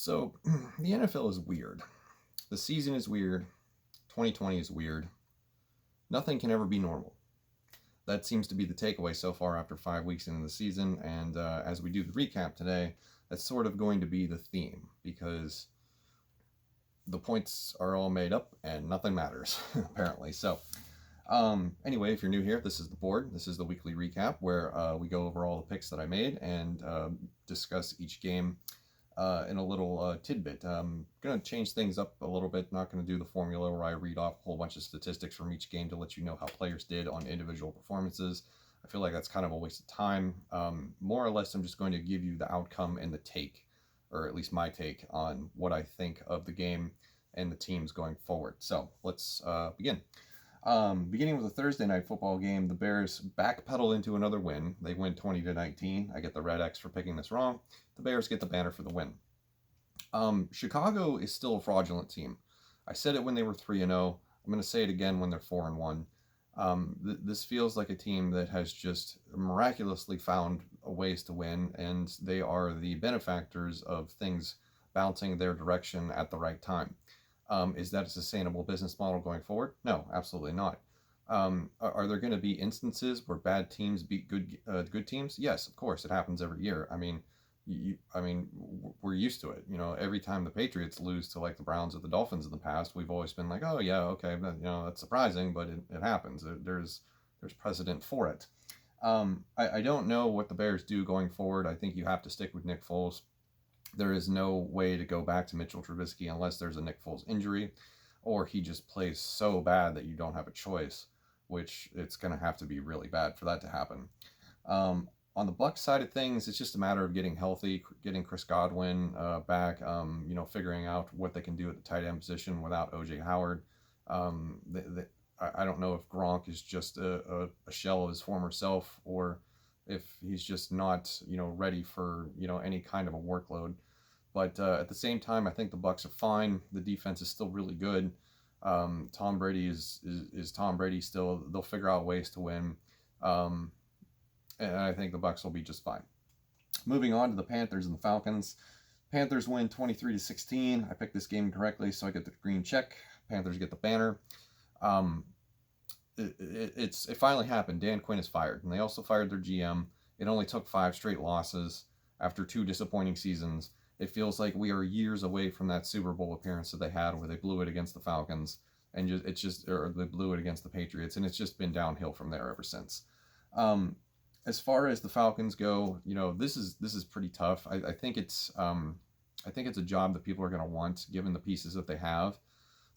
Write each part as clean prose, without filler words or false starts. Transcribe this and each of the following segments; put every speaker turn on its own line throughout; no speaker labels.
So, the NFL is weird. The season is weird. 2020 is weird. Nothing can ever be normal. That seems to be the takeaway so far after 5 weeks into the season. And as we do the recap today, that's sort of going to be the theme because the points are all made up and nothing matters, apparently. So, anyway, if you're new here, this is the board. This is the weekly recap where we go over all the picks that I made and discuss each game in a little tidbit. I'm going to change things up a little bit. Not going to do the formula where I read off a whole bunch of statistics from each game to let you know how players did on individual performances. I feel like that's kind of a waste of time. More or less, I'm just going to give you the outcome and the take, or at least my take on what I think of the game and the teams going forward. So let's begin. Beginning with a Thursday night football game, the Bears backpedal into another win. They win 20-19. I get the red X for picking this wrong. The Bears get the banner for the win. Chicago is still a fraudulent team. I said it when they were 3-0. I'm going to say it again when they're 4-1. This feels like a team that has just miraculously found ways to win, and they are the benefactors of things bouncing their direction at the right time. Is that a sustainable business model going forward? No, absolutely not. Are there going to be instances where bad teams beat good teams? Yes, of course, it happens every year. We're used to it. You know, every time the Patriots lose to like the Browns or the Dolphins in the past, we've always been like, oh yeah, okay, but, that's surprising, but it happens. There's precedent for it. I don't know what the Bears do going forward. I think you have to stick with Nick Foles. There is no way to go back to Mitchell Trubisky unless there's a Nick Foles injury, or he just plays so bad that you don't have a choice, which it's going to have to be really bad for that to happen. On the Bucs side of things, it's just a matter of getting healthy, getting Chris Godwin back, figuring out what they can do at the tight end position without O.J. Howard. I don't know if Gronk is just a shell of his former self, or if he's just not, ready for, any kind of a workload. But at the same time, I think the Bucs are fine. The defense is still really good. Tom Brady is Tom Brady still. They'll figure out ways to win. And I think the Bucs will be just fine. Moving on to the Panthers and the Falcons. Panthers win 23-16. I picked this game correctly, so I get the green check. Panthers get the banner. It finally happened. Dan Quinn is fired, and they also fired their GM. It only took 5 straight losses after 2 disappointing seasons. It feels like we are years away from that Super Bowl appearance that they had where they blew it against the Falcons, and they blew it against the Patriots, and it's just been downhill from there ever since. As far as the Falcons go, this is pretty tough. I think it's a job that people are going to want given the pieces that they have.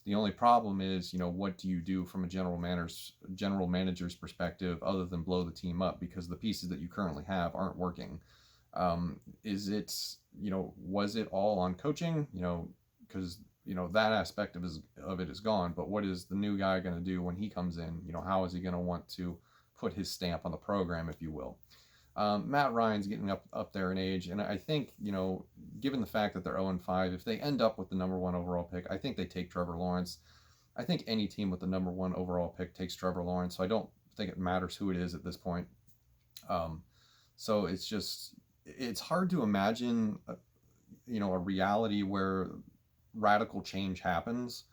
The only problem is, what do you do from a general manager's perspective other than blow the team up because the pieces that you currently have aren't working? Was it all on coaching? Because that aspect of it is gone. But what is the new guy going to do when he comes in? How is he going to want to put his stamp on the program, if you will? Matt Ryan's getting up there in age, and I think, given the fact that they're 0-5, if they end up with the number 1 overall pick, I think they take Trevor Lawrence. I think any team with the number 1 overall pick takes Trevor Lawrence, so I don't think it matters who it is at this point. So it's hard to imagine, a reality where radical change happens.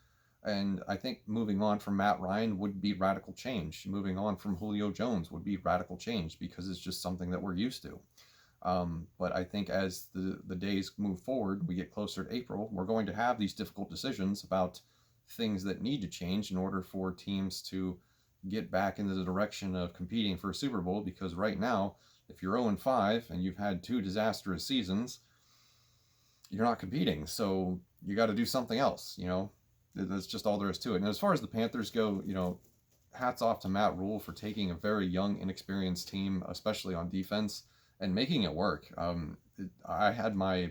And I think moving on from Matt Ryan would be radical change. Moving on from Julio Jones would be radical change because it's just something that we're used to. But I think as the days move forward, we get closer to April, we're going to have these difficult decisions about things that need to change in order for teams to get back into the direction of competing for a Super Bowl. Because right now, if you're 0-5 and you've had 2 disastrous seasons, you're not competing. So you got to do something else, That's just all there is to it. And as far as the Panthers go, hats off to Matt Rule for taking a very young, inexperienced team, especially on defense, and making it work. I had my,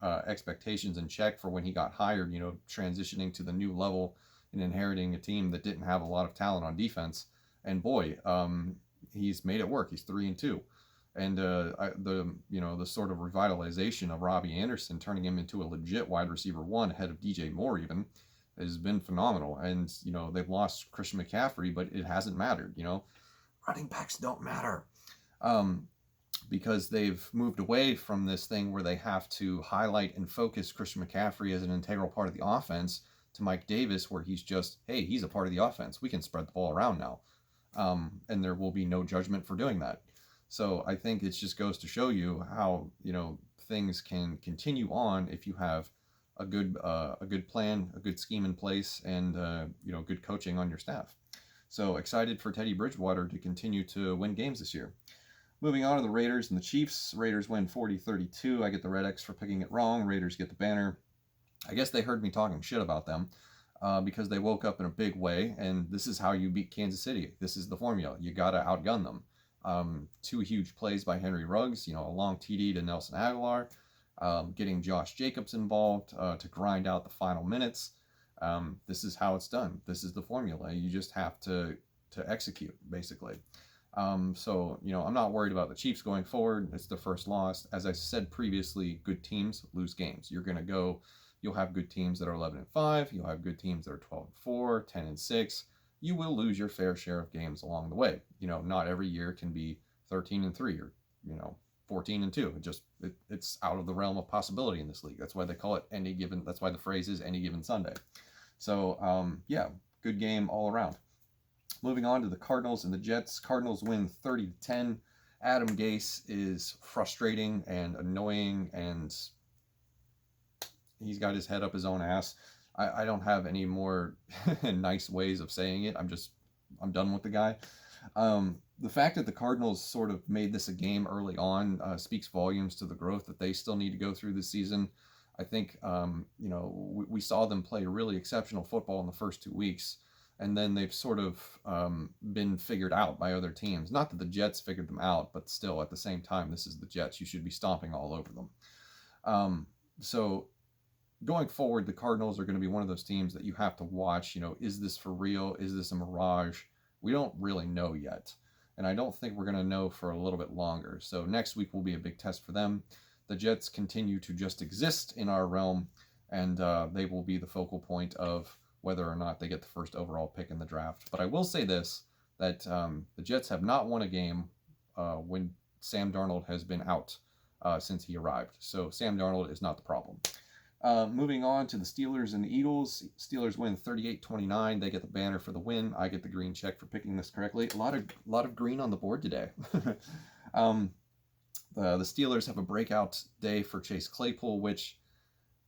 expectations in check for when he got hired, transitioning to the new level and inheriting a team that didn't have a lot of talent on defense. And boy, he's made it work. He's 3-2. And the sort of revitalization of Robbie Anderson, turning him into a legit wide receiver 1 ahead of DJ Moore even, has been phenomenal. And they've lost Christian McCaffrey, but it hasn't mattered. Running backs don't matter. because they've moved away from this thing where they have to highlight and focus Christian McCaffrey as an integral part of the offense to Mike Davis, where he's just, hey, he's a part of the offense. We can spread the ball around now. And there will be no judgment for doing that. So I think it just goes to show you how, things can continue on if you have a good plan, a good scheme in place, and good coaching on your staff. So excited for Teddy Bridgewater to continue to win games this year. Moving on to the Raiders and the Chiefs. Raiders win 40-32. I get the Red X for picking it wrong. Raiders get the banner. I guess they heard me talking shit about them because they woke up in a big way, and this is how you beat Kansas City. This is the formula. You got to outgun them. 2 huge plays by Henry Ruggs, a long TD to Nelson Aguilar, getting Josh Jacobs involved to grind out the final minutes. This is how it's done. This is the formula. You just have to execute, basically. So, I'm not worried about the Chiefs going forward. It's their first loss. As I said previously, good teams lose games. You'll have good teams that are 11-5. You'll have good teams that are 12-4, 10-6. You will lose your fair share of games along the way. Not every year can be 13-3 or, 14-2. It's out of the realm of possibility in this league. That's why they call it that's why the phrase is any given Sunday. So, good game all around. Moving on to the Cardinals and the Jets. Cardinals win 30-10. Adam Gase is frustrating and annoying, and he's got his head up his own ass. I don't have any more nice ways of saying it. I'm done with the guy. The fact that the Cardinals sort of made this a game early on speaks volumes to the growth that they still need to go through this season. I think, we saw them play really exceptional football in the first 2 weeks, and then they've sort of been figured out by other teams. Not that the Jets figured them out, but still, at the same time, this is the Jets. You should be stomping all over them. So going forward, the Cardinals are going to be one of those teams that you have to watch. Is this for real? Is this a mirage? We don't really know yet. And I don't think we're going to know for a little bit longer. So next week will be a big test for them. The Jets continue to just exist in our realm, and they will be the focal point of whether or not they get the first overall pick in the draft. But I will say this, that the Jets have not won a game when Sam Darnold has been out since he arrived. So Sam Darnold is not the problem. Moving on to the Steelers and the Eagles. Steelers win 38-29. They get the banner for the win. I get the green check for picking this correctly. A lot of green on the board today. The Steelers have a breakout day for Chase Claypool, which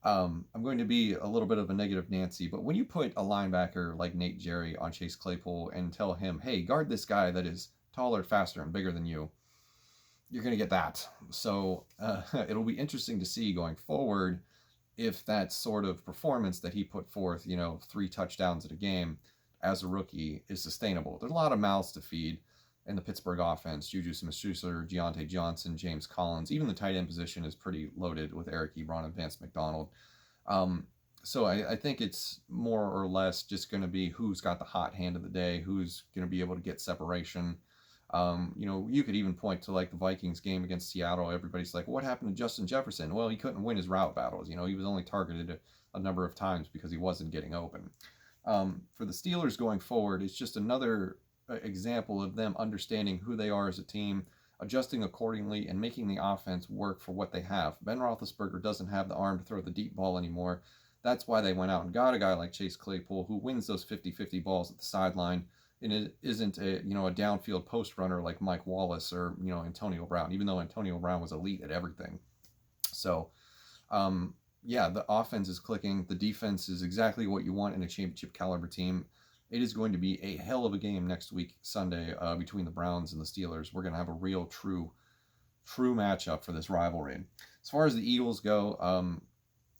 I'm going to be a little bit of a negative Nancy, but when you put a linebacker like Nate Jerry on Chase Claypool and tell him, hey, guard this guy that is taller, faster, and bigger than you, you're going to get that. So it'll be interesting to see going forward if that sort of performance that he put forth, 3 touchdowns in a game as a rookie, is sustainable. There's a lot of mouths to feed in the Pittsburgh offense. Juju Smith-Schuster, Deontay Johnson, James Collins. Even the tight end position is pretty loaded with Eric Ebron and Vance McDonald. So I think it's more or less just going to be who's got the hot hand of the day, who's going to be able to get separation. You could even point to like the Vikings game against Seattle. Everybody's like, what happened to Justin Jefferson? Well, he couldn't win his route battles. He was only targeted a number of times because he wasn't getting open. For the Steelers going forward, it's just another example of them understanding who they are as a team, adjusting accordingly, and making the offense work for what they have. Ben Roethlisberger doesn't have the arm to throw the deep ball anymore. That's why they went out and got a guy like Chase Claypool who wins those 50-50 balls at the sideline, and it isn't a downfield post runner like Mike Wallace or Antonio Brown, even though Antonio Brown was elite at everything. So the offense is clicking. The defense is exactly what you want in a championship caliber team. It is going to be a hell of a game next week, Sunday, between the Browns and the Steelers. We're going to have a real, true matchup for this rivalry. As far as the Eagles go,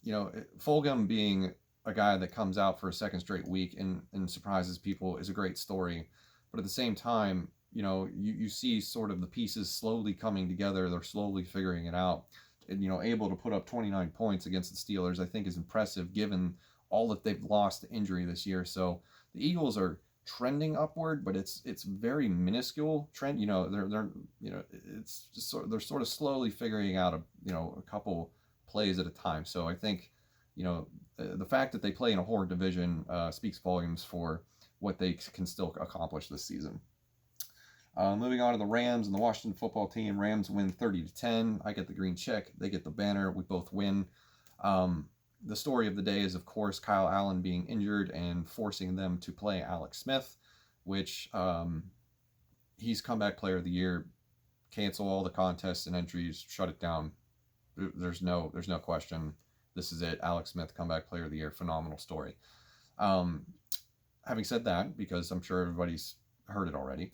Fulgham being a guy that comes out for a second straight week and surprises people is a great story. But at the same time, you see sort of the pieces slowly coming together. They're slowly figuring it out. And, able to put up 29 points against the Steelers, I think is impressive given all that they've lost to injury this year. So the Eagles are trending upward, but it's very minuscule trend. It's just they're sort of slowly figuring out a couple plays at a time. So I think the fact that they play in a horror division speaks volumes for what they can still accomplish this season. Moving on to the Rams and the Washington football team. Rams win 30-10. I get the green check. They get the banner. We both win. The story of the day is, of course, Kyle Allen being injured and forcing them to play Alex Smith, which he's comeback player of the year. Cancel all the contests and entries. Shut it down. There's no question. This is it. Alex Smith, comeback player of the year. Phenomenal story. Having said that, because I'm sure everybody's heard it already,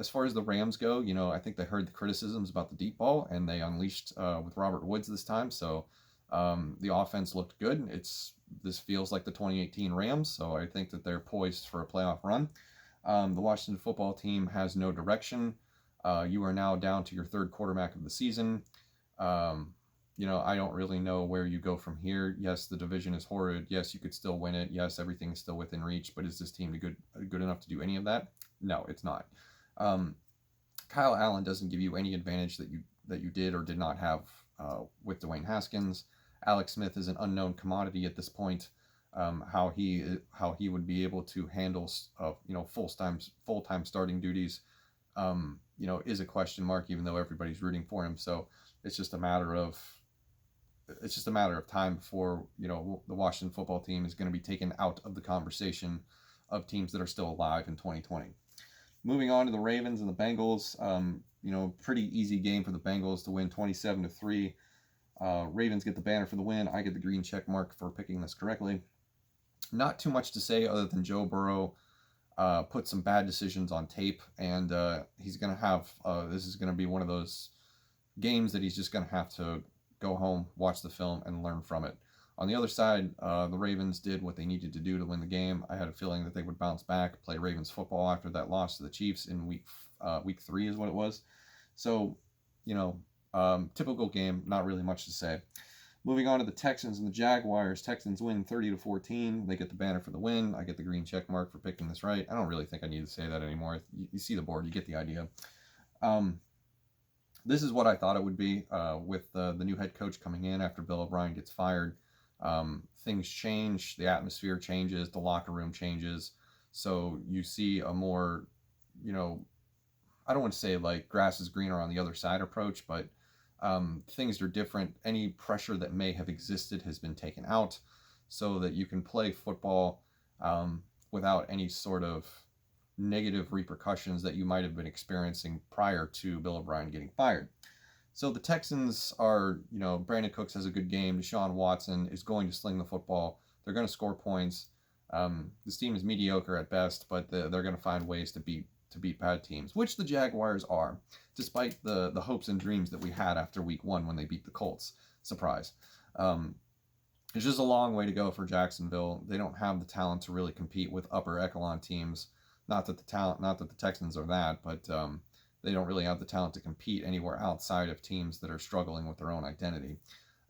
as far as the Rams go, I think they heard the criticisms about the deep ball, and they unleashed with Robert Woods this time. So the offense looked good. This feels like the 2018 Rams, so I think that they're poised for a playoff run. The Washington football team has no direction. You are now down to your third quarterback of the season. I don't really know where you go from here. Yes, the division is horrid. Yes, you could still win it. Yes, everything is still within reach. But is this team good enough to do any of that? No, it's not. Kyle Allen doesn't give you any advantage that you did or did not have with Dwayne Haskins. Alex Smith is an unknown commodity at this point. How he would be able to handle full-time starting duties is a question mark, even though everybody's rooting for him. So it's just a matter of time before the Washington football team is going to be taken out of the conversation of teams that are still alive in 2020. Moving on to the Ravens and the Bengals, pretty easy game for the Bengals to win 27-3. Ravens get the banner for the win. I get the green check mark for picking this correctly. Not too much to say other than Joe Burrow put some bad decisions on tape, and he's going to have this is going to be one of those games that he's just going to have to go home, watch the film, and learn from it. On the other side, the Ravens did what they needed to do to win the game. I had a feeling that they would bounce back, play Ravens football after that loss to the Chiefs in week 3 is what it was. So, typical game, not really much to say. Moving on to the Texans and the Jaguars. Texans win 30-14. They get the banner for the win. I get the green check mark for picking this right. I don't really think I need to say that anymore. You see the board, you get the idea. This is what I thought it would be with the new head coach coming in after Bill O'Brien gets fired. Things change, the atmosphere changes, the locker room changes. So you see a more, I don't want to say like grass is greener on the other side approach, but things are different. Any pressure that may have existed has been taken out so that you can play football without any sort of negative repercussions that you might have been experiencing prior to Bill O'Brien getting fired. So the Texans are, Brandon Cooks has a good game. Deshaun Watson is going to sling the football. They're going to score points. This team is mediocre at best, but they're going to find ways to beat bad teams, which the Jaguars are, despite the hopes and dreams that we had after week 1 when they beat the Colts. Surprise. It's just a long way to go for Jacksonville. They don't have the talent to really compete with upper echelon teams. Not that the Texans are that, but they don't really have the talent to compete anywhere outside of teams that are struggling with their own identity.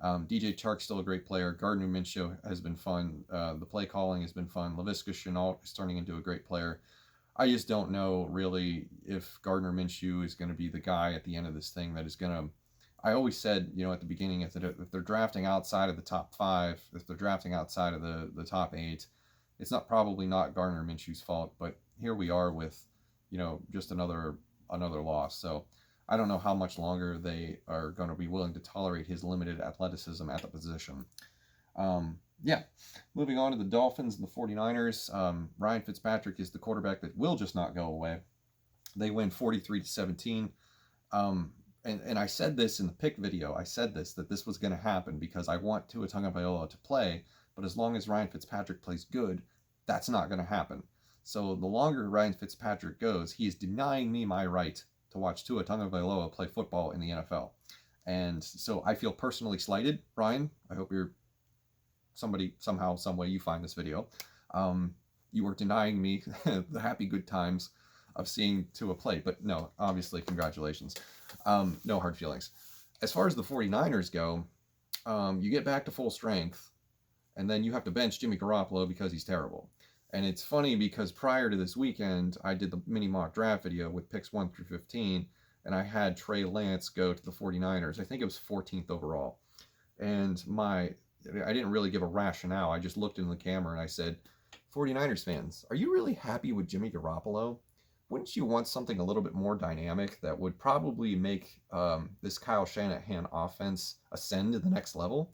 DJ Chark's still a great player. Gardner Minshew has been fun. The play calling has been fun. Laviska Shenault is turning into a great player. I just don't know really if Gardner Minshew is going to be the guy at the end of this thing that is going to. I always said, at the beginning, if they're drafting outside of the top 5, if they're drafting outside of the top 8, it's probably not Gardner Minshew's fault. But here we are with, just another loss. So I don't know how much longer they are going to be willing to tolerate his limited athleticism at the position. Moving on to the Dolphins and the 49ers. Ryan Fitzpatrick is the quarterback that will just not go away. They win 43-17. And I said this in the pick video. I said that this was going to happen because I want Tua Tagovailoa to play, but as long as Ryan Fitzpatrick plays good, that's not going to happen. So the longer Ryan Fitzpatrick goes, he is denying me my right to watch Tua Tagovailoa play football in the NFL. And so I feel personally slighted, Ryan. I hope you're somehow, some way you find this video. You are denying me the happy good times of seeing Tua play. But no, obviously, congratulations. No hard feelings. As far as the 49ers go, you get back to full strength, and then you have to bench Jimmy Garoppolo because he's terrible. And it's funny because prior to this weekend, I did the mini mock draft video with picks 1 through 15, and I had Trey Lance go to the 49ers. I think it was 14th overall. And I didn't really give a rationale. I just looked into the camera and I said, 49ers fans, are you really happy with Jimmy Garoppolo? wouldn't you want something a little bit more dynamic that would probably make this Kyle Shanahan offense ascend to the next level?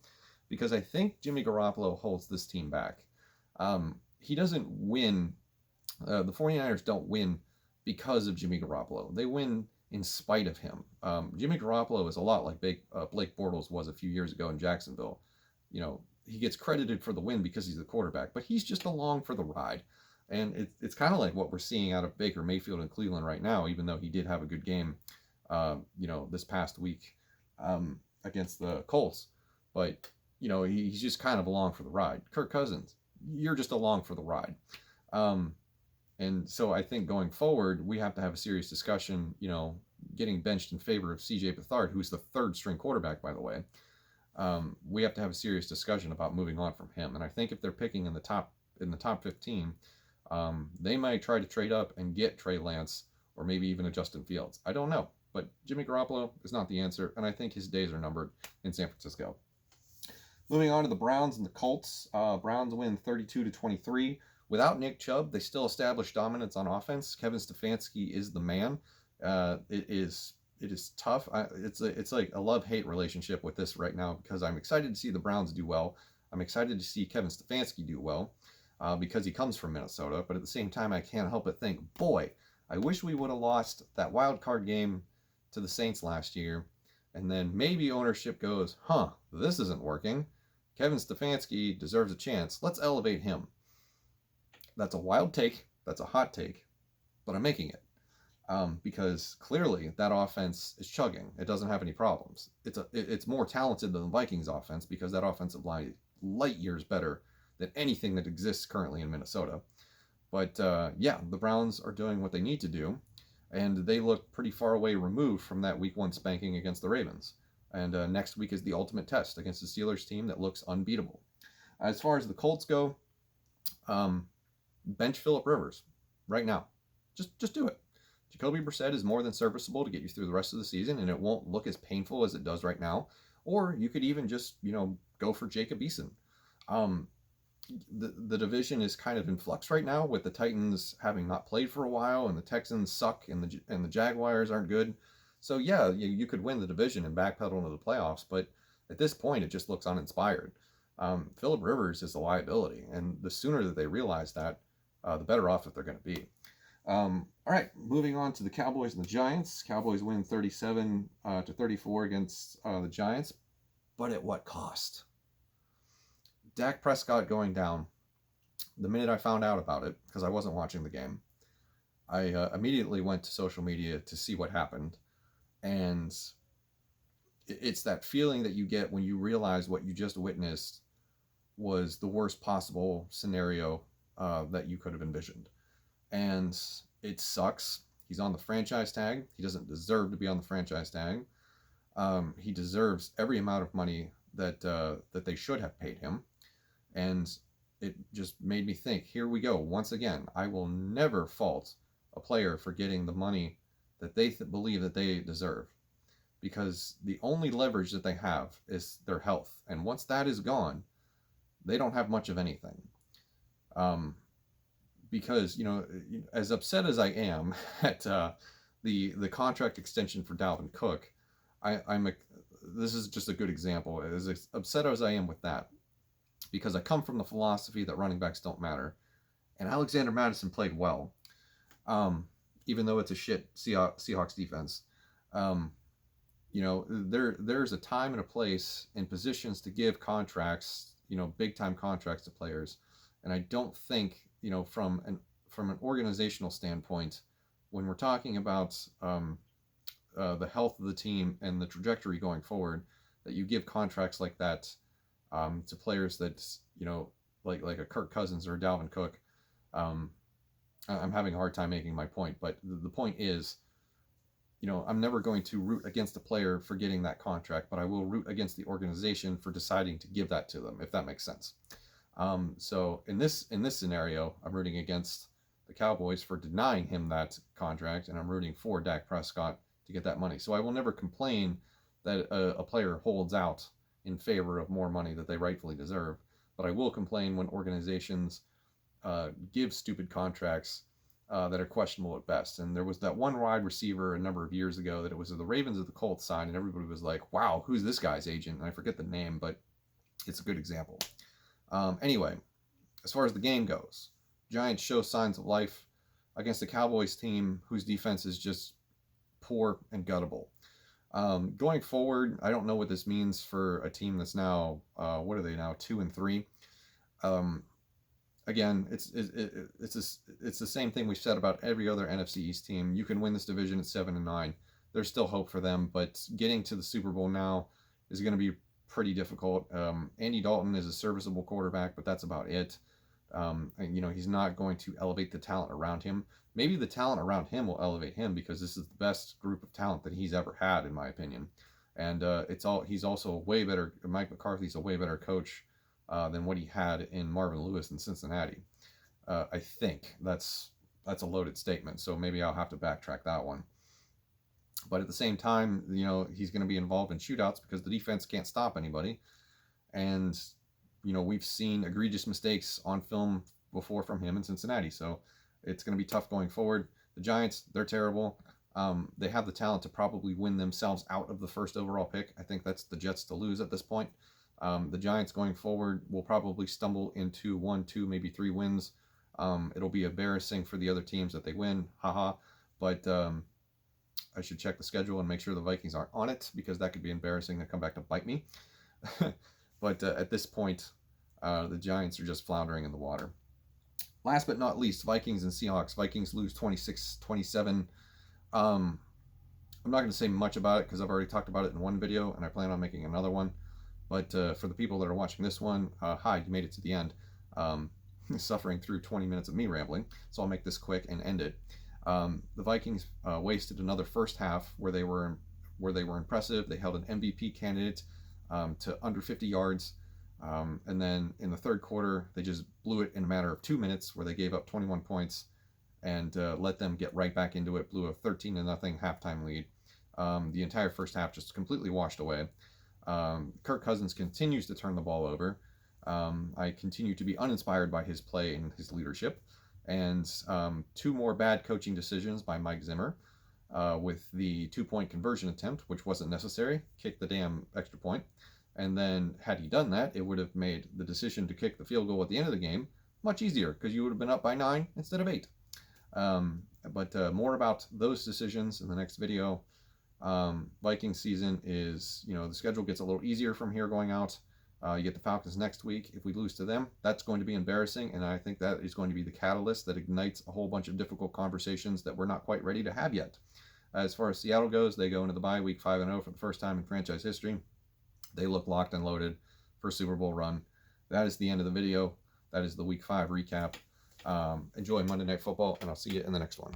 Because I think Jimmy Garoppolo holds this team back. He doesn't win. The 49ers don't win because of Jimmy Garoppolo. They win in spite of him. Jimmy Garoppolo is a lot like Blake Bortles was a few years ago in Jacksonville. You know, he gets credited for the win because he's the quarterback, but he's just along for the ride. And it's kind of like what we're seeing out of Baker Mayfield in Cleveland right now, even though he did have a good game, this past week against the Colts. But, he's just kind of along for the ride. Kirk Cousins, you're just along for the ride. And so I think going forward, we have to have a serious discussion, getting benched in favor of C.J. Beathard, who's the third string quarterback, by the way. We have to have a serious discussion about moving on from him. And I think if they're picking in the top 15, they might try to trade up and get Trey Lance or maybe even a Justin Fields. I don't know. But Jimmy Garoppolo is not the answer, and I think his days are numbered in San Francisco. Moving on to the Browns and the Colts. Browns win 32-23. Without Nick Chubb, they still establish dominance on offense. Kevin Stefanski is the man. It is tough. It's like a love-hate relationship with this right now because I'm excited to see the Browns do well. I'm excited to see Kevin Stefanski do well because he comes from Minnesota. But at the same time, I can't help but think, boy, I wish we would have lost that wild card game to the Saints last year. And then maybe ownership goes, this isn't working. Kevin Stefanski deserves a chance. Let's elevate him. That's a wild take. That's a hot take. But I'm making it. Because clearly that offense is chugging. It doesn't have any problems. It's more talented than the Vikings offense because that offensive line is light years better than anything that exists currently in Minnesota. But the Browns are doing what they need to do, and they look pretty far away removed from that Week 1 spanking against the Ravens. And next week is the ultimate test against the Steelers team that looks unbeatable. As far as the Colts go, bench Phillip Rivers right now. Just do it. Jacoby Brissett is more than serviceable to get you through the rest of the season, and it won't look as painful as it does right now. Or you could even just, go for Jacob Eason. The division is kind of in flux right now with the Titans having not played for a while, and the Texans suck, and the Jaguars aren't good. So yeah, you could win the division and backpedal into the playoffs, but at this point it just looks uninspired. Phillip Rivers is a liability, and the sooner that they realize that, the better off that they're going to be. All right, moving on to the Cowboys and the Giants. Cowboys win 37-34 against the Giants, but at what cost? Dak Prescott going down. The minute I found out about it, because I wasn't watching the game, I immediately went to social media to see what happened. And it's that feeling that you get when you realize what you just witnessed was the worst possible scenario that you could have envisioned. And it sucks. He's on the franchise tag. He doesn't deserve to be on the franchise tag. He deserves every amount of money that they should have paid him. And it just made me think, here we go. Once again, I will never fault a player for getting the money that they believe that they deserve. Because the only leverage that they have is their health. And once that is gone, they don't have much of anything. Because, as upset as I am at the contract extension for Dalvin Cook, this is just a good example. As upset as I am with that, because I come from the philosophy that running backs don't matter, and Alexander Mattison played well, even though it's a shit Seahawks defense. There's a time and a place and positions to give contracts, big time contracts to players, and I don't think, from an organizational standpoint, when we're talking about the health of the team and the trajectory going forward, that you give contracts like that to players that, like a Kirk Cousins or a Dalvin Cook. I'm having a hard time making my point, but the point is, I'm never going to root against a player for getting that contract, but I will root against the organization for deciding to give that to them, if that makes sense. So in this scenario, I'm rooting against the Cowboys for denying him that contract, and I'm rooting for Dak Prescott to get that money. So I will never complain that a player holds out in favor of more money that they rightfully deserve, but I will complain when organizations give stupid contracts that are questionable at best. And there was that one wide receiver a number of years ago that it was the Ravens of the Colts signed, and everybody was like, wow, who's this guy's agent? And I forget the name, but it's a good example. Anyway, as far as the game goes, Giants show signs of life against a Cowboys team whose defense is just poor and guttable. Going forward, I don't know what this means for a team that's now, what are they now, 2-3. Again, it's the same thing we've said about every other NFC East team. You can win this division at 7-9. There's still hope for them, but getting to the Super Bowl now is going to be pretty difficult. Andy Dalton is a serviceable quarterback, but that's about it. He's not going to elevate the talent around him. Maybe the talent around him will elevate him because this is the best group of talent that he's ever had, in my opinion. And he's also a way better. Mike McCarthy's a way better coach than what he had in Marvin Lewis in Cincinnati. I think that's a loaded statement, so maybe I'll have to backtrack that one. But at the same time, he's going to be involved in shootouts because the defense can't stop anybody. And, we've seen egregious mistakes on film before from him in Cincinnati. So it's going to be tough going forward. The Giants, they're terrible. They have the talent to probably win themselves out of the first overall pick. I think that's the Jets to lose at this point. The Giants going forward will probably stumble into 1, 2, maybe 3 wins. It'll be embarrassing for the other teams that they win. Haha. But I should check the schedule and make sure the Vikings aren't on it because that could be embarrassing and come back to bite me. But at this point, the Giants are just floundering in the water. Last but not least, Vikings and Seahawks. Vikings lose 26-27. I'm not going to say much about it because I've already talked about it in one video, and I plan on making another one. But for the people that are watching this one, hi, you made it to the end. Suffering through 20 minutes of me rambling, so I'll make this quick and end it. The Vikings wasted another first half where they were impressive. They held an MVP candidate to under 50 yards. And then in the third quarter, they just blew it in a matter of 2 minutes where they gave up 21 points and let them get right back into it, blew a 13-0 halftime lead. The entire first half just completely washed away. Kirk Cousins continues to turn the ball over. I continue to be uninspired by his play and his leadership. And 2 more bad coaching decisions by Mike Zimmer with the 2-point conversion attempt, which wasn't necessary, kicked the damn extra point. And then had he done that, it would have made the decision to kick the field goal at the end of the game much easier because you would have been up by 9 instead of 8. But more about those decisions in the next video. Vikings season is, the schedule gets a little easier from here going out. You get the Falcons next week. If we lose to them, that's going to be embarrassing, and I think that is going to be the catalyst that ignites a whole bunch of difficult conversations that we're not quite ready to have yet. As far as Seattle goes, they go into the bye week 5-0 for the first time in franchise history. They look locked and loaded for a Super Bowl run. That is the end of the video. That is the Week 5 recap. Enjoy Monday Night Football, and I'll see you in the next one.